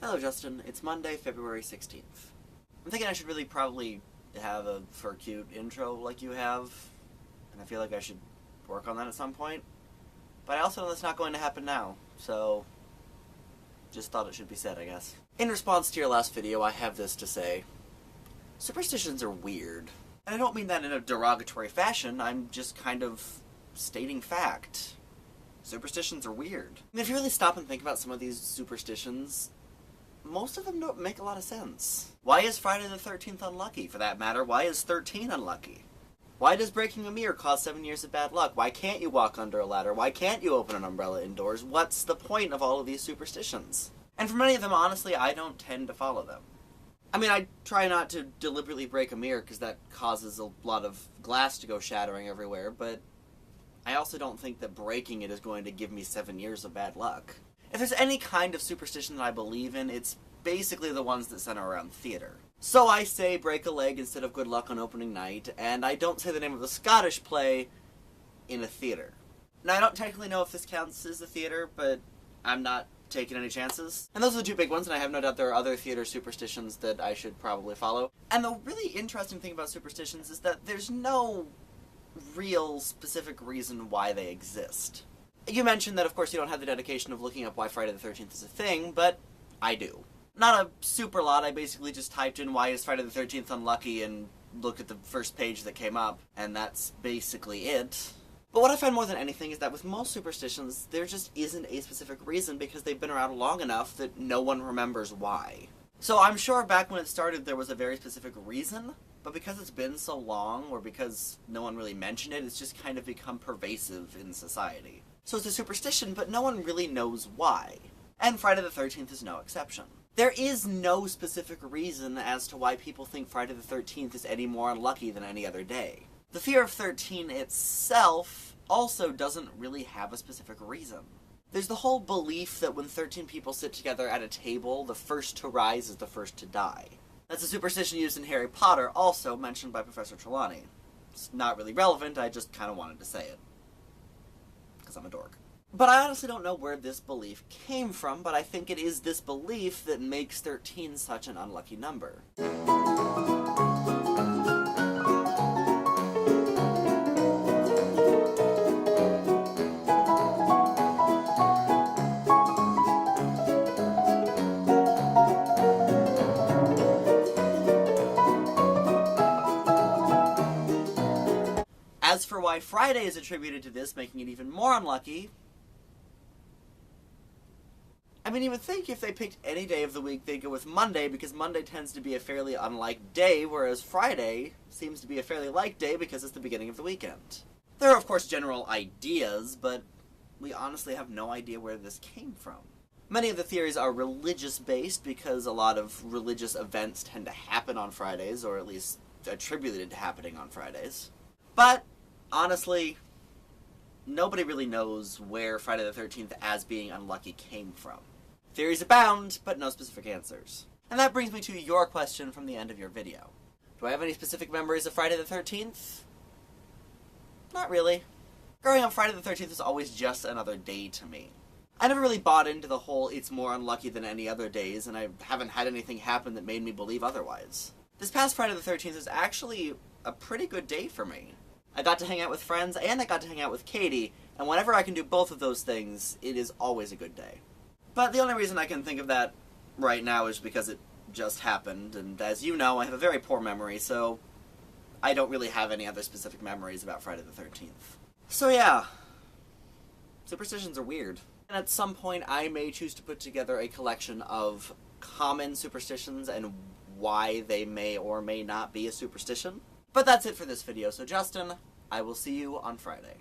Hello Justin, it's Monday, February 16th. I'm thinking I should really probably have a for cute intro like you have, and I feel like I should work on that at some point. But I also know that's not going to happen now, so just thought it should be said, I guess. In response to your last video, I have this to say. Superstitions are weird. And I don't mean that in a derogatory fashion, I'm just kind of stating fact. Superstitions are weird. And if you really stop and think about some of these superstitions, most of them don't make a lot of sense. Why is Friday the 13th unlucky? For that matter, why is 13 unlucky? Why does breaking a mirror cause 7 years of bad luck? Why can't you walk under a ladder? Why can't you open an umbrella indoors? What's the point of all of these superstitions? And for many of them, honestly, I don't tend to follow them. I mean, I try not to deliberately break a mirror because that causes a lot of glass to go shattering everywhere, but I also don't think that breaking it is going to give me 7 years of bad luck. If there's any kind of superstition that I believe in, it's basically the ones that center around theater. So I say break a leg instead of good luck on opening night, and I don't say the name of the Scottish play in a theater. Now, I don't technically know if this counts as a theater, but I'm not taking any chances. And those are the two big ones, and I have no doubt there are other theater superstitions that I should probably follow. And the really interesting thing about superstitions is that there's no real specific reason why they exist. You mentioned that, of course, you don't have the dedication of looking up why Friday the 13th is a thing, but I do. Not a super lot, I basically just typed in why is Friday the 13th unlucky and looked at the first page that came up, and that's basically it. But what I find more than anything is that with most superstitions, there just isn't a specific reason because they've been around long enough that no one remembers why. So I'm sure back when it started there was a very specific reason, but because it's been so long, or because no one really mentioned it, it's just kind of become pervasive in society. So it's a superstition, but no one really knows why. And Friday the 13th is no exception. There is no specific reason as to why people think Friday the 13th is any more unlucky than any other day. The fear of 13 itself also doesn't really have a specific reason. There's the whole belief that when 13 people sit together at a table, the first to rise is the first to die. That's a superstition used in Harry Potter, also mentioned by Professor Trelawney. It's not really relevant, I just kind of wanted to say it. Because I'm a dork. But I honestly don't know where this belief came from, but I think it is this belief that makes 13 such an unlucky number. As for why Friday is attributed to this, making it even more unlucky, I mean, you would think if they picked any day of the week, they'd go with Monday, because Monday tends to be a fairly unlike day, whereas Friday seems to be a fairly like day because it's the beginning of the weekend. There are, of course, general ideas, but we honestly have no idea where this came from. Many of the theories are religious-based, because a lot of religious events tend to happen on Fridays, or at least attributed to happening on Fridays. But honestly, nobody really knows where Friday the 13th as being unlucky came from. Theories abound, but no specific answers. And that brings me to your question from the end of your video. Do I have any specific memories of Friday the 13th? Not really. Growing up, Friday the 13th was always just another day to me. I never really bought into the whole it's more unlucky than any other days, and I haven't had anything happen that made me believe otherwise. This past Friday the 13th is actually a pretty good day for me. I got to hang out with friends, and I got to hang out with Katie, and whenever I can do both of those things, it is always a good day. But the only reason I can think of that right now is because it just happened, and as you know, I have a very poor memory, so I don't really have any other specific memories about Friday the 13th. So yeah, superstitions are weird. And at some point, I may choose to put together a collection of common superstitions and why they may or may not be a superstition. But that's it for this video, so Justin, I will see you on Friday.